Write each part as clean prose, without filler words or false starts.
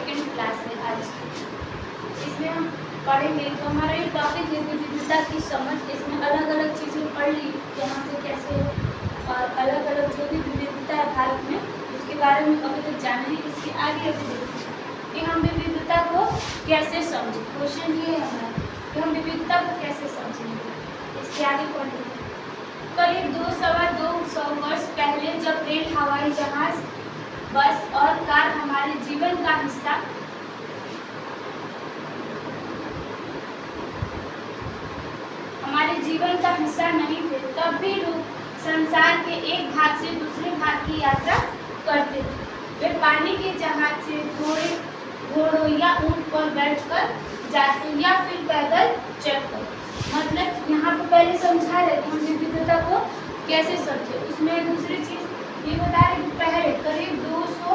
Second class है आज। इसमें हम पढ़ेंगे तो हमारा ये टॉपिक है विविधता की समझ। इसमें अलग अलग चीज़ें पढ़ ली यहाँ से कैसे, और अलग अलग जो भी विविधता है भारत में उसके बारे में अभी तक जाना है। इसके आगे अभी देखिए कि हम विविधता को कैसे समझें। क्वेश्चन ये है हमारा कि हम विविधता को कैसे समझेंगे। इसके आगे पढ़ेंगे। करीब 200 वर्ष पहले जब रेल, हवाई जहाज, बस और कार हमारे जीवन का हिस्सा नहीं थे, तब भी लोग संसार के एक भाग से दूसरे भाग की यात्रा करते थे। वे पानी के जहाज से घोड़ों या ऊंट पर बैठकर जाते या फिर पैदल चलकर। मतलब यहाँ पर पहले समझा रहे थे हम विविधता को कैसे समझे। उसमें दूसरी चीज़ ये बता रहे कि पहले करीब 200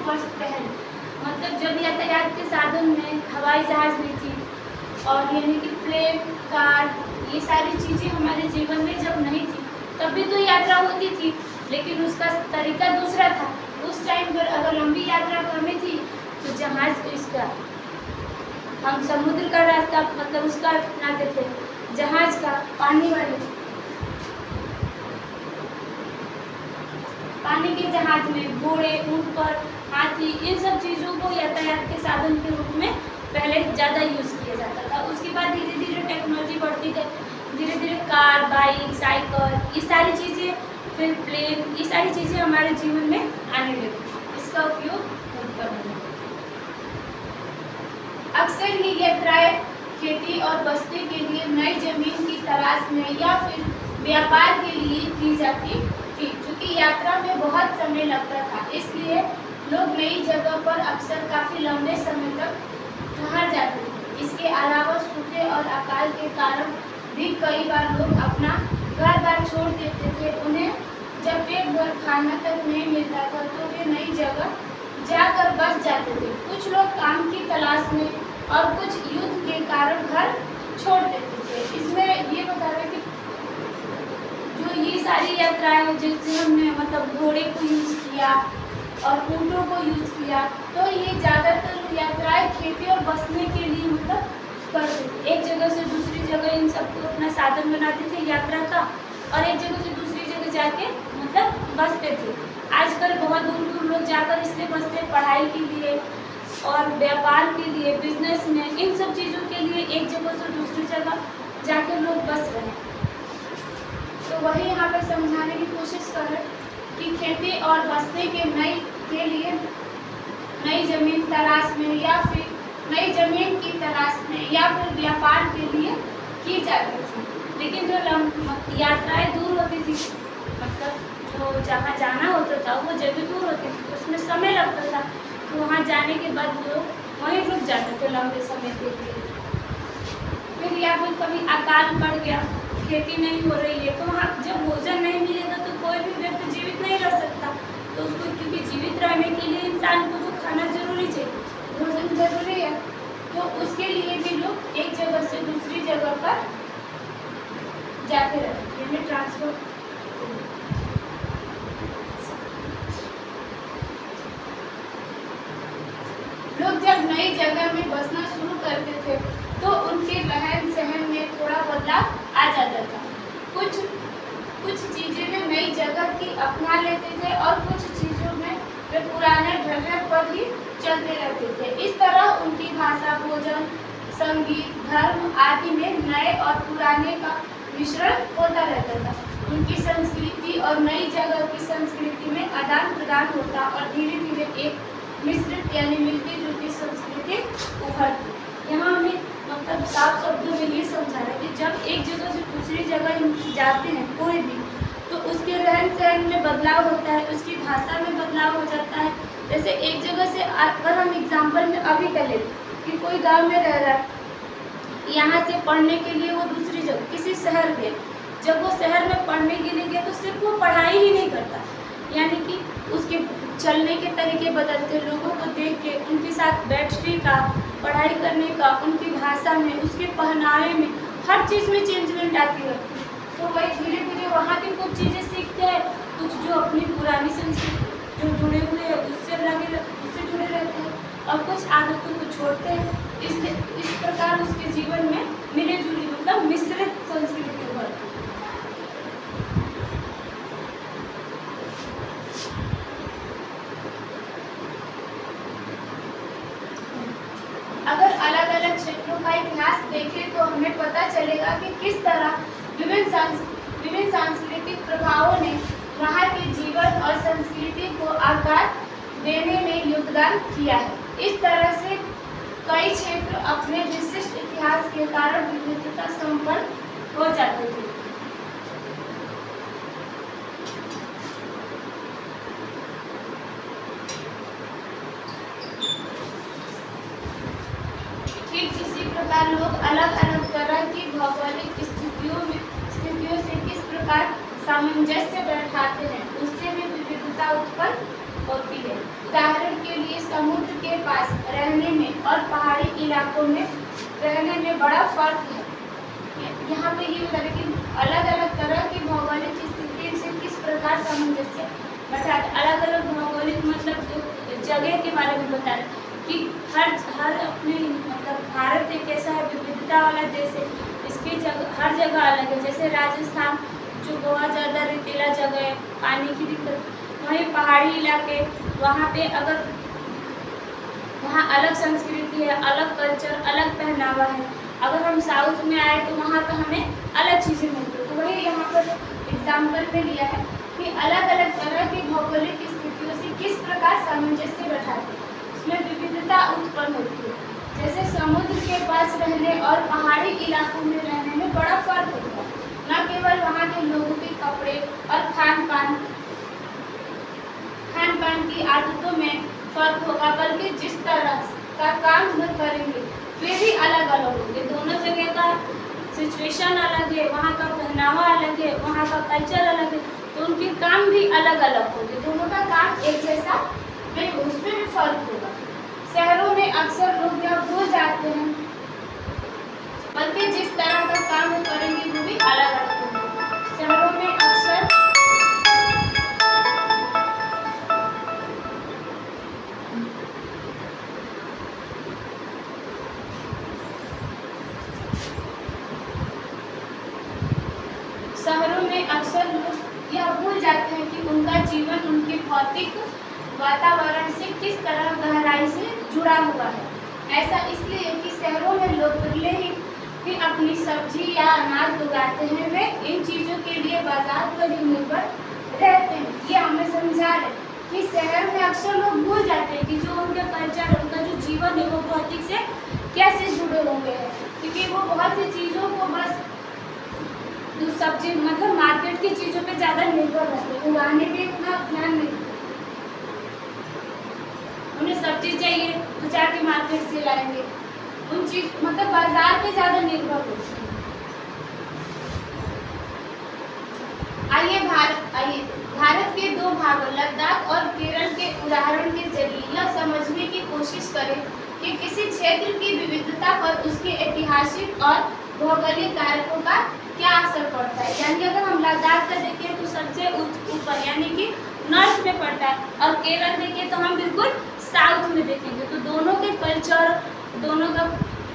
वर्ष पहले, मतलब जब यातायात के साधन में हवाई जहाज नहीं थी और यानी कि प्लेन, कार, ये सारी चीज़ें हमारे जीवन में जब नहीं थी, तब भी तो यात्रा होती थी, लेकिन उसका तरीका दूसरा था। उस टाइम पर अगर लंबी यात्रा करनी थी तो जहाज, इसका हम समुद्र का रास्ता मतलब उसका अपनाते थे, जहाज का, पानी के जहाज में घोड़े, ऊंट पर, हाथी, इन सब चीज़ों को यातायात के साधन के रूप में पहले ज़्यादा यूज़ किया जाता था। उसके बाद धीरे धीरे टेक्नोलॉजी बढ़ती गई, धीरे धीरे कार, बाइक, साइकिल, ये सारी चीज़ें, फिर प्लेन, ये सारी चीज़ें हमारे जीवन में आने लगी। इसका उपयोग करने लगे। अक्सर ही यात्राएं खेती और बस्ती के लिए नई जमीन की तलाश में या फिर व्यापार के लिए की जाती थी। क्योंकि यात्रा में बहुत समय लगता था, इसलिए लोग नई जगह पर अक्सर काफ़ी लंबे समय तक ठहर जाते थे। इसके अलावा सूखे और अकाल के कारण भी कई बार लोग अपना घर बार छोड़ देते थे। उन्हें जब पेट भर खाना तक नहीं मिलता था तो वे नई जगह जाकर बस जाते थे। कुछ लोग काम की तलाश में और कुछ युद्ध के कारण घर छोड़ देते थे। इसमें ये बता रहे कि जो ये सारी यात्राएं जैसे हमने मतलब घोड़े को यूज़ किया और ऊँटों को यूज़ किया, तो ये ज़्यादातर यात्राएं खेती और बसने के लिए मतलब करते थे। एक जगह से दूसरी जगह इन सबको अपना साधन बनाते थे यात्रा का, और एक जगह से दूसरी जगह जाके मतलब बसते थे। आजकल बहुत दूर दूर लोग जाकर इसलिए बसते हैं, पढ़ाई के लिए और व्यापार के लिए, बिजनेस में, इन सब चीज़ों के लिए एक जगह से दूसरी जगह जाकर लोग बस रहे हैं। तो वही यहाँ पर समझाने की कोशिश कर रहे कि खेती और बसने के लिए नई जमीन तलाश में या फिर नई जमीन की तलाश में या फिर व्यापार के लिए की जाती थी। लेकिन जो यात्राएं दूर होती थी, मतलब जो जहाँ जाना होता था वो जगह दूर होती थी, उसमें समय लगता था, तो वहाँ जाने के बाद लोग वहीं रुक जाते थे लंबे समय के लिए। फिर या फिर कभी अकाल पड़ गया, खेती नहीं हो रही है, तो वहाँ जब भोजन नहीं मिलेगा तो कोई भी व्यक्ति जीवित नहीं रह सकता। तो उसको, क्योंकि जीवित रहने के लिए इंसान को तो खाना जरूरी चाहिए, भोजन जरूरी है, तो उसके लिए भी लोग एक जगह से दूसरी जगह पर जाते रहते, यानी ट्रांसफर। लोग जब नई जगह में बसना शुरू करते थे तो उनके रहन सहन में थोड़ा बदलाव आ जाता था। कुछ चीज़ें वे नई जगह की अपना लेते थे और कुछ चीज़ों में वे पुराने ढंग पर ही चलते रहते थे। इस तरह उनकी भाषा, भोजन, संगीत, धर्म आदि में नए और पुराने का मिश्रण होता रहता था। उनकी संस्कृति और नई जगह की संस्कृति में आदान प्रदान होता और धीरे धीरे एक मिश्रित यानी मिलती जुलती संस्कृति उभरती। यहाँ हमें मतलब साफ शब्दों में ये समझा रहा है कि जब एक जगह से दूसरी जगह जाते हैं कोई भी, तो उसके रहन सहन में बदलाव होता है, उसकी भाषा में बदलाव हो जाता है। जैसे एक जगह से अगर हम एग्जाम्पल में अभी कर लें कि कोई गांव में रह रहा है, यहाँ से पढ़ने के लिए वो दूसरी जगह किसी शहर गए, जब वो शहर में पढ़ने के लिए गया तो सिर्फ वो पढ़ाई ही नहीं करता, यानी कि उसके चलने के तरीके बदलते, लोगों को देख के उनके साथ बैठने का, पढ़ाई करने का, उनकी भाषा में, उसके पहनावे में, हर चीज़ में चेंजमेंट आती है। तो वही धीरे धीरे वहाँ की कुछ चीज़ें सीखते हैं, कुछ जो अपनी पुरानी संस्कृति जो जुड़े हुए हैं उससे जुड़े रहते हैं और कुछ आदतों को छोड़ते हैं। इसलिए इस प्रकार उसके जीवन में मिली जुली मतलब मिश्रित संस्कृति उभरती है। अगर अलग अलग क्षेत्रों का इतिहास देखें तो हमें पता चलेगा कि किस तरह विभिन्न सांस्कृतिक प्रभावों ने वहाँ के जीवन और संस्कृति को आकार देने में योगदान किया है। इस तरह से कई क्षेत्र अपने विशिष्ट इतिहास के कारण विविधता संपन्न हो जाते थे। ठीक इसी प्रकार लोग अलग अलग तरह की भौगोलिक स्थितियों से किस प्रकार सामंजस्य बैठाते हैं, उससे भी विविधता उत्पन्न होती है। उदाहरण के लिए समुद्र के पास रहने में और पहाड़ी इलाकों में रहने में बड़ा फर्क है। यहाँ पे ये बता रहे कि अलग अलग तरह की भौगोलिक स्थिति से किस प्रकार सामंजस्य बैठाते। अलग अलग भौगोलिक मतलब जो जगह के बारे में बता रहे कि हर अपने मतलब भारत एक ऐसा है विविधता वाला देश है, इसकी हर जगह अलग है। जैसे राजस्थान जो बहुत ज़्यादा रेतीला जगह है, पानी की दिक्कत, वहीं पहाड़ी इलाके वहाँ पे अगर वहाँ अलग संस्कृति है, अलग कल्चर, अलग पहनावा है। अगर हम साउथ में आए तो वहाँ का हमें अलग चीज़ें मिलती है। तो वही यहाँ पर एग्जाम्पल में लिया है कि अलग अलग तरह की भौगोलिक स्थितियों से किस प्रकार सामंजस्य बैठाते हैं, उसमें विविधता उत्पन्न होती है। जैसे समुद्र के पास रहने और पहाड़ी इलाकों में रहने में बड़ा फर्क होता है। न केवल वहाँ के लोगों के कपड़े और खान पान की आदतों में फर्क होगा, बल्कि जिस तरह का काम वह करेंगे वे भी अलग अलग होंगे। दोनों जगह का सिचुएशन अलग है, वहाँ का पहनावा अलग है, वहाँ का कल्चर अलग है, तो उनके काम भी अलग अलग होंगे। दोनों का काम एक जैसा नहीं, उसमें भी फर्क होगा। शहरों में अक्सर लोग यह भूल जाते हैं, बल्कि जिस तरह का काम वो करेंगे वो भी अलग अलग होंगे। शहरों में अक्सर लोग यह भूल जाते हैं कि उनका जीवन उनके भौतिक वातावरण से किस तरह गहराई से जुड़ा हुआ है। ऐसा इसलिए कि शहरों में लोग पहले ही अपनी सब्जी या अनाज उगाते हैं, वे इन चीज़ों के लिए बाजार पर ही निर्भर रहते हैं। ये हमें समझा रहे कि शहर में अक्सर लोग भूल जाते हैं कि जो उनका कल्चर, उनका जो जीवन है वो भौतिक से कैसे जुड़े हुए हैं, क्योंकि वो बहुत सी चीज़ों को बस सब्जी मतलब मार्केट की चीज़ों पे ज़्यादा निर्भर रहते हैं, उगाने पे इतना ध्यान नहीं देते। उन्हें सब्जी चाहिए तो जाके मार्केट से लाएंगे, उन चीज मतलब बाजार पे ज़्यादा निर्भर होते हैं। आइए भारत के दो भागों लद्दाख और केरल के उदाहरण के जरिए यह समझने की कोशिश करें कि किसी क्षेत्र की विविधता पर उसके ऐतिहासिक और भौगोलिक कारकों का क्या असर पड़ता है। यानी अगर हम लद्दाख का देखें तो सबसे ऊपर यानी कि नॉर्थ में पड़ता है, और केरल देखें तो हम बिल्कुल साउथ में देखेंगे। तो दोनों के कल्चर, दोनों का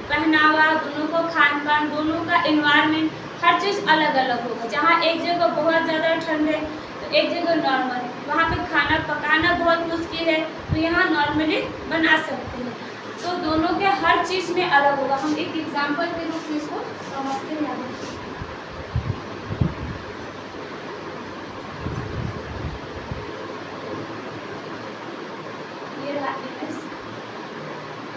पहनावा, दोनों का खान पान, दोनों का एनवायरनमेंट, हर चीज़ अलग अलग होगा। जहाँ एक जगह बहुत ज़्यादा ठंड है तो एक जगह नॉर्मल है, वहाँ पे खाना पकाना बहुत मुश्किल है तो यहाँ नॉर्मली बना सकते हैं। तो दोनों के हर चीज़ में अलग होगा। हम एक एग्जाम्पल के रूप में इसको समझते हैं।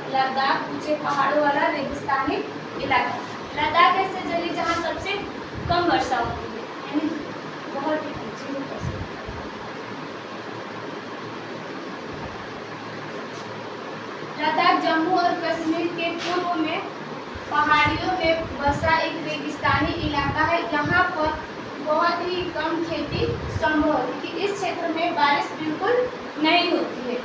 लद्दाख ऊंचे पहाड़ों वाला रेगिस्तानी इलाका। लद्दाख ऐसे जगह जहाँ सबसे कम वर्षा होती है, यानी बहुत ही ऊंची वर्षा। लद्दाख जम्मू और कश्मीर के पूर्व में पहाड़ियों में बसा एक रेगिस्तानी इलाका है। यहाँ पर बहुत ही कम खेती संभव है क्योंकि इस क्षेत्र में बारिश बिल्कुल नहीं होती है।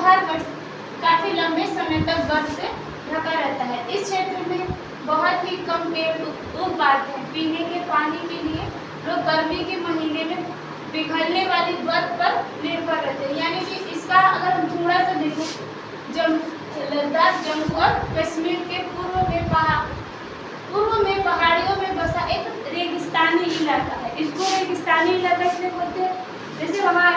हर वर्ष काफ़ी लंबे समय तक बर्फ से ढका रहता है। इस क्षेत्र में बहुत ही कम पेड़ उग पाते हैं। पीने के पानी के लिए लोग गर्मी के महीने में पिघलने वाली बर्फ पर निर्भर रहते हैं। यानी कि इसका अगर हम थोड़ा सा देखें, लद्दाख जम्मू और कश्मीर के पूर्व में पहाड़ियों में बसा एक रेगिस्तानी इलाका है। इसको रेगिस्तानी इलाका इसलिए बोलते हैं, जैसे वहाँ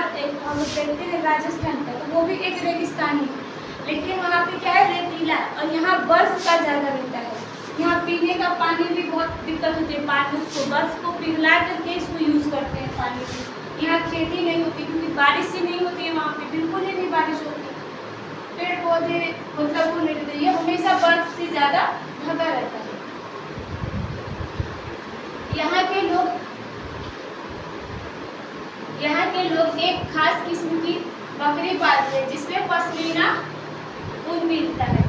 हम देखते हैं राजस्थान का, तो वो भी एक रेगिस्तानी है, लेकिन वहाँ पे क्या है, रेतीला, और यहाँ बर्फ का ज़्यादा रहता है। यहाँ पीने का पानी भी बहुत दिक्कत होती है। पानी उसको बर्फ को पिघला करके इसको यूज़ करते हैं पानी की। यहाँ खेती नहीं होती क्योंकि बारिश ही नहीं होती है, वहाँ पे बिल्कुल ही नहीं बारिश होती। पेड़ पौधे मतलब वो नहीं रहते, ये हमेशा बर्फ से ज़्यादा ढका रहता है। यहाँ के लोग एक खास किस्म की बकरी पालते हैं जिसमें पश्मीना ऊन मिलता है।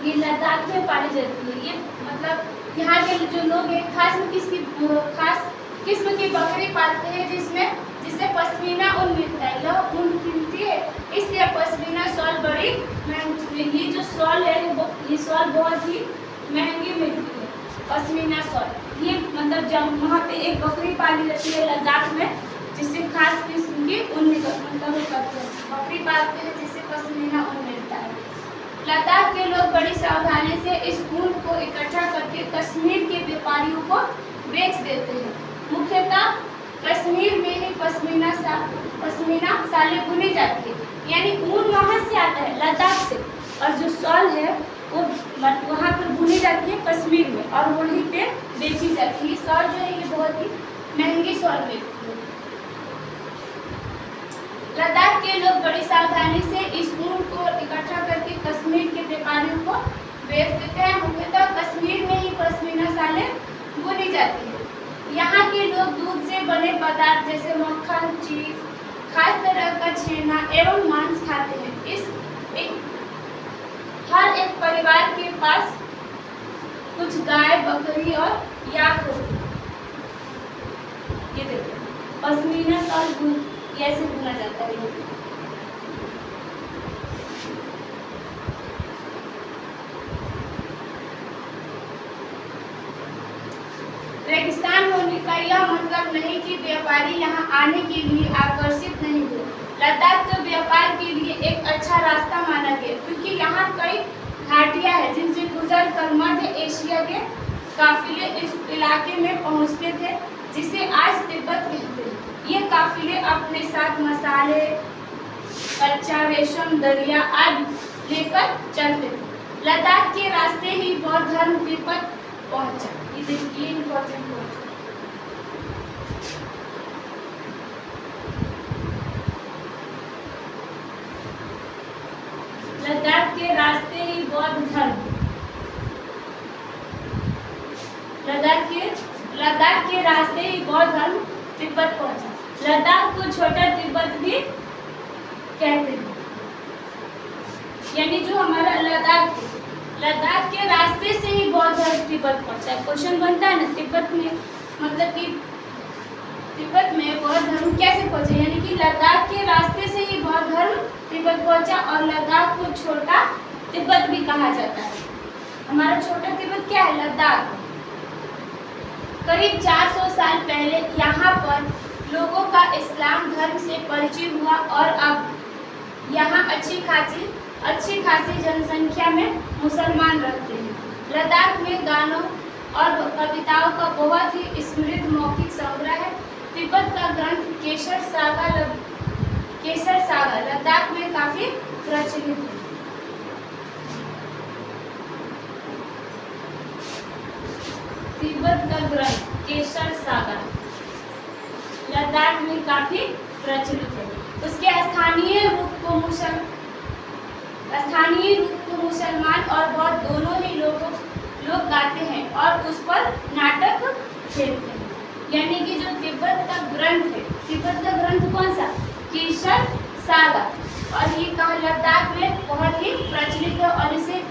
ये लद्दाख में पाली जाती है। ये मतलब यहाँ के जो लोग एक खास किस्म की बकरी पालते हैं जिससे पश्मीना ऊन मिलता है। यह ऊन कीमती है, इसलिए पश्मीना शॉल बड़ी महंगी। ये जो शॉल है, ये शॉल बहुत ही महंगी मिलती है, पश्मीना शॉल। ये मतलब जब वहाँ पे एक बकरी पाली जाती है लद्दाख में, जिससे खास किस्म की ऊन मतलब करते हैं, बकरी पालते हैं जिससे पश्मीना ऊन मिलता है। लद्दाख के लोग बड़ी सावधानी से इस ऊन को इकट्ठा करके कश्मीर के व्यापारियों को बेच देते हैं। मुख्यतः कश्मीर में ही पश्मीना सालें बुनी जाती है। यानी ऊन वहाँ से आता है लद्दाख से, और जो शॉल है वो वहाँ पर बुनी जाती है कश्मीर में, और वहीं पे बेची जाती है। शॉल जो है ये बहुत ही महंगी शॉल मिलती है। लद्दाख के लोग बड़ी सावधानी से इस ऊन को इकट्ठा करके कश्मीर के व्यापारियों को बेच देते हैं। मुख्यतः कश्मीर में ही पश्मीना सालें बुनी जाती है। यहाँ के लोग दूध से बने पदार्थ जैसे मक्खन, चीज, खास तरह का छेना एवं मांस खाते हैं। हर एक परिवार के पास कुछ गाय, बकरी और याक होती है। ये देखिए पश्मीना शॉल कैसे बुना जाता है। रेगिस्तान होने का यह मतलब नहीं कि व्यापारी यहाँ आने के लिए आकर्षित नहीं हुए। लद्दाख को व्यापार के लिए एक अच्छा रास्ता माना गया, क्योंकि यहाँ कई घाटियाँ हैं जिनसे गुजर कर मध्य एशिया के काफिले इस इलाके में पहुँचते थे, जिसे आज तिब्बत कहते हैं। ये काफिले अपने साथ मसाले, कच्चा रेशम, दरिया आदि लेकर चलते थे। लद्दाख के रास्ते ही बौद्ध धर्म तिब्बत पहुंचा। ये देखिए इम्पोर्टेंट पॉइंट। लद्दाख के रास्ते ही बौद्ध धर्म लद्दाख के रास्ते ही बौद्ध धर्म तिब्बत पहुंचा। लद्दाख को छोटा तिब्बत भी कहते हैं। यानी जो हमारा लद्दाख के रास्ते से ही बौद्ध धर्म तिब्बत पहुंचा। क्वेश्चन बनता है ना, तिब्बत में मतलब कि तिब्बत में बौद्ध धर्म कैसे पहुंचा, यानी कि लद्दाख के रास्ते से ही बौद्ध धर्म तिब्बत पहुंचा। और लद्दाख को छोटा तिब्बत भी कहा जाता है। हमारा छोटा तिब्बत क्या है, लद्दाख। करीब 400 साल पहले यहाँ पर लोगों का इस्लाम धर्म से परिचय हुआ, और अब यहाँ अच्छी खासी जनसंख्या में मुसलमान रहते हैं। लद्दाख में गानों और कविताओं का बहुत ही समृद्ध मौखिक संग्रह है। तिब्बत का ग्रंथ केसर सागा लद्दाख में काफी प्रचलित है। तिब्बत का ग्रंथ केसर सागा लद्दाख में काफी प्रचलित है। उसके स्थानीय रूप को मुसलमान और बौद्ध दोनों ही लोग गाते हैं और उस पर नाटक खेलते हैं। यानी कि जो तिब्बत का ग्रंथ है, तिब्बत का ग्रंथ कौन सा, सागा, और ये कहाँ लद्दाख में बहुत ही प्रचलित है। और इसे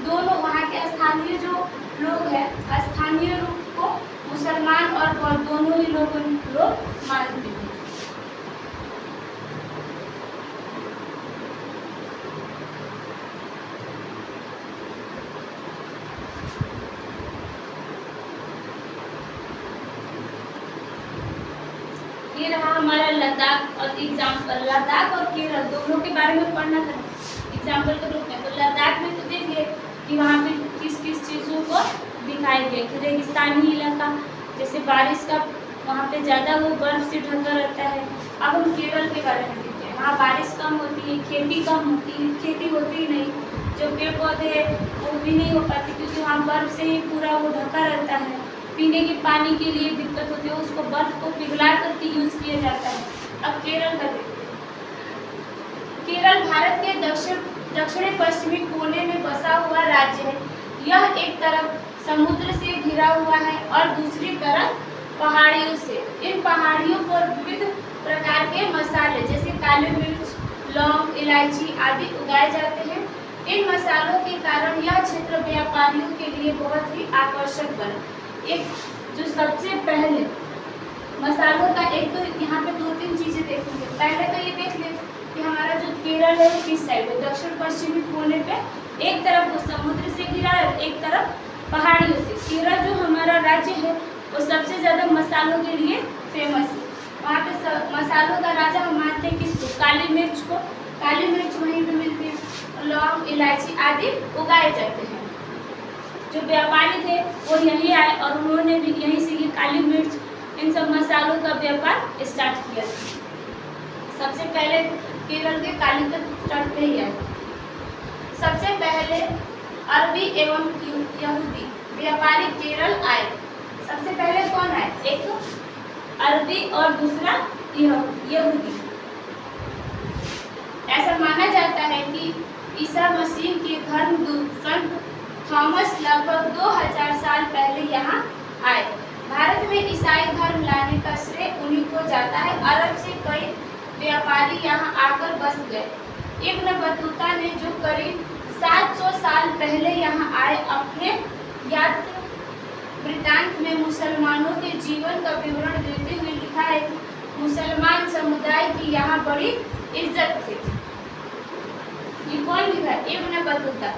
दोनों वहाँ के स्थानीय जो लोग हैं, स्थानीय लोग को मुसलमान और बौद्ध दोनों ही लोग मानते हैं। ये रहा हमारा लद्दाख और एग्जाम्पल। लद्दाख और केरल दोनों के बारे में पढ़ना था एग्जाम्पल के रूप में। तो लद्दाख में तो देखिए कि वहाँ पे किस किस चीज़ों को दिखाई गया कि रेगिस्तानी इलाका, जैसे बारिश का वहाँ पे ज़्यादा वो बर्फ से ढका रहता है। अब हम केरल के बारे में देखते हैं। वहाँ बारिश कम होती है, खेती कम होती है, खेती होती ही नहीं, जो पेड़ पौधे हैं वो भी नहीं हो पाते क्योंकि वहाँ बर्फ से ही पूरा वो ढका रहता है। पीने के पानी के लिए दिक्कत होती है, उसको बर्फ को पिघला करके यूज़ किया जाता है। अब केरल का देखते हैं। केरल भारत के दक्षिणी पश्चिमी कोने में बसा हुआ राज्य है। यह एक तरफ समुद्र से घिरा हुआ है और दूसरी तरफ पहाड़ियों से। इन पहाड़ियों पर विविध प्रकार के मसाले जैसे काली मिर्च, लौंग, इलायची आदि उगाए जाते हैं। इन मसालों के कारण यह क्षेत्र व्यापारियों के लिए बहुत ही आकर्षक बना। एक जो सबसे पहले मसालों का, एक तो यहाँ पे 2-3 चीज़ें देखेंगे। पहले तो ये देख लें कि हमारा जो केरल है वो किस साइड है, दक्षिण पश्चिमी कोने पे। एक तरफ वो समुद्र से घिरा है, एक तरफ पहाड़ियों से। केरल जो हमारा राज्य है वो सबसे ज़्यादा मसालों के लिए फेमस है। वहाँ पे मसालों का राजा हम मानते हैं किसको, काली मिर्च को। काली मिर्च वहीं पे मिलती है, लौंग, इलायची आदि उगाए जाते हैं। जो व्यापारी थे वो यहीं आए और उन्होंने भी यहीं से ये काली मिर्च, इन सब मसालों का व्यापार स्टार्ट किया। सबसे पहले केरल के कालीकट तट पे ही आए। सबसे पहले अरबी एवं यहूदी व्यापारी केरल आए। सबसे पहले कौन आए, एक अरबी और दूसरा यहूदी। ऐसा माना जाता है कि ईसा मसीह के धर्मदूत संत थॉमस लगभग 2000 साल पहले यहाँ आए। भारत में ईसाई धर्म लाने का श्रेय उन्हीं को जाता है। अरब से कई व्यापारी यहाँ आकर बस गए। इब्न बतूता ने जो करीब 700 साल पहले यहाँ आए, अपने यात्रा वृत्तांत में मुसलमानों के जीवन का विवरण देते हुए लिखा है कि मुसलमान समुदाय की यहाँ बड़ी इज्जत थी। ये कौन लिखा है, इब्न बतूता।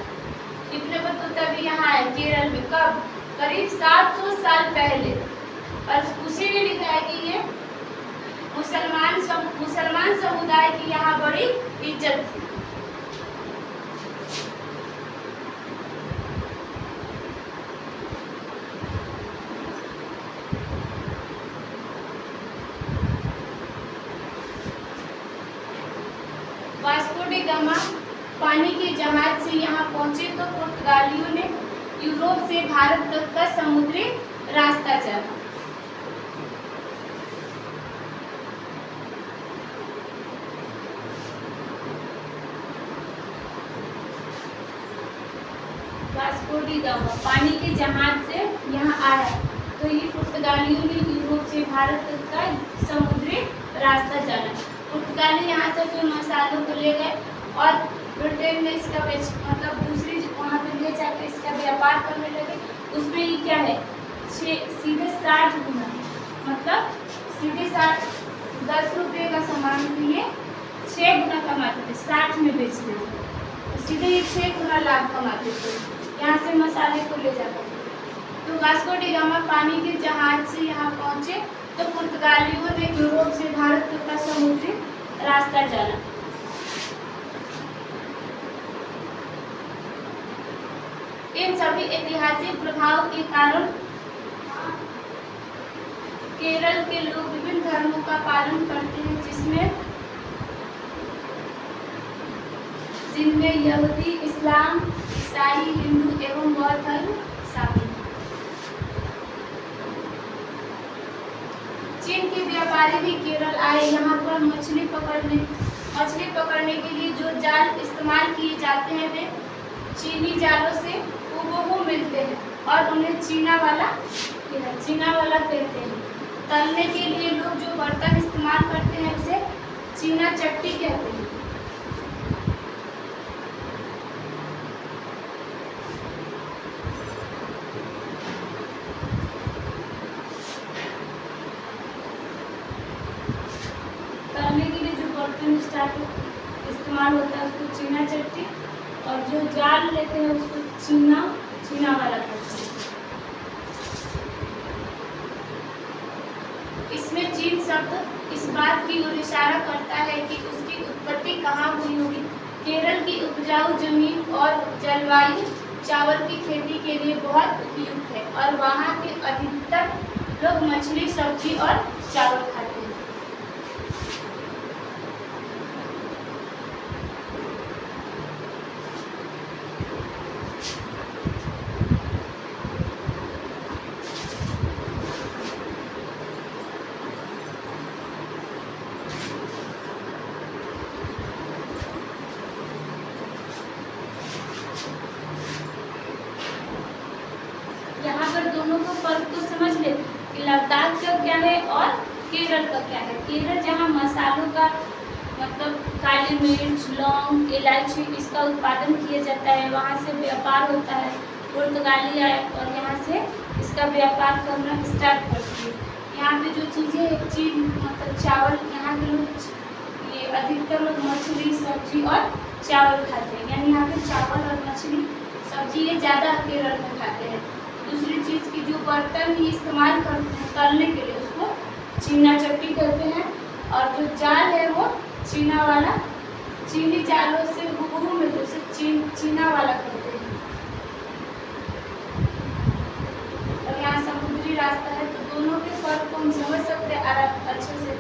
इब्न बतूता भी यहाँ आए केरल में, कब, करीब 700 साल पहले। और उसी में लिखा है कि ये मुसलमान समुदाय की यहाँ बड़ी इज्जत थी। वास्को डी गामा पानी के जहाज से यहाँ पहुंचे तो पुर्तगालियों ने यूरोप से भारत तक का समुद्री रास्ता चला। वास्को डी गामा पानी के जहाज से यहाँ आया तो ये पुर्तगालियों ने यूरोप से भारत तक का समुद्री रास्ता चला। पुर्तगाली यहाँ से जो मसालों को ले गए और ब्रिटेन में इसका मतलब दूसरी वहाँ पे ले जाकर इसका व्यापार करने लगे। उसमें ये क्या है, सीधे 60 गुना, मतलब सीधे 10 रुपये का सामान के लिए 6 गुना कमाते थे, 60 में बेचते थे तो सीधे ये 6 गुना लाभ कमाते थे यहाँ से मसाले को ले जाकर। तो वास्को डी गामा पानी के जहाज से यहाँ पहुँचे तो पुर्तगालियों ने यूरोप से भारत तक का समुद्री रास्ता चला। इन सभी ऐतिहासिक प्रभाव के कारण केरल के लोग विभिन्न धर्मों का पालन करते हैं, जिनमें यहूदी, इस्लाम, ईसाई, हिंदू एवं बौद्ध धर्म शामिल हैं। चीन के व्यापारी भी केरल आए। यहाँ पर मछली पकड़ने के लिए जो जाल इस्तेमाल किए जाते हैं वे चीनी जालों से हूबहू मिलते हैं और उन्हें चीना वाला कहते हैं। तलने के लिए लोग जो बर्तन इस्तेमाल करते हैं उसे चीना चट्टी कहते हैं। बर्तन इस्तेमाल होता है उसको चीना चट्टी, और जो जाल लेते हैं उसको चीना वाला कहते हैं। इसमें चीन शब्द इस बात की ओर इशारा करता है कि उसकी उत्पत्ति कहाँ हुई होगी। केरल की उपजाऊ जमीन और जलवायु चावल की खेती के लिए बहुत उपयुक्त है और वहाँ के अधिकतर लोग मछली, सब्जी और चावल खाते हैं। यहाँ पर दोनों को फर्क को समझ ले कि लद्दाख का क्या है और केरल का क्या है। केरल जहाँ मसालों का मतलब काली मिर्च, लौंग, इलायची इसका उत्पादन किया जाता है, वहाँ से व्यापार होता है। पुर्तगाली आए और यहाँ से इसका व्यापार करना स्टार्ट करती है। यहाँ पे जो चीज़ें चीन मतलब चावल, यहाँ के लोग ये अधिकतर लोग मछली, सब्जी और चावल खाते हैं, यानी यहाँ पे चावल और मछली, सब्जी ये ज़्यादा केरल में खाते हैं। दूसरी चीज़ की जो बर्तन ही इस्तेमाल करते हैं तलने के लिए उसको चीना चट्टी कहते हैं, और जो जाल है वो चीना वाला, चीनी जालों से हुबहू मिलते उसे चीना वाला कहते हैं। और यहाँ समुद्री रास्ता है तो दोनों के फर्क को हम समझ सकते हैं अच्छे से।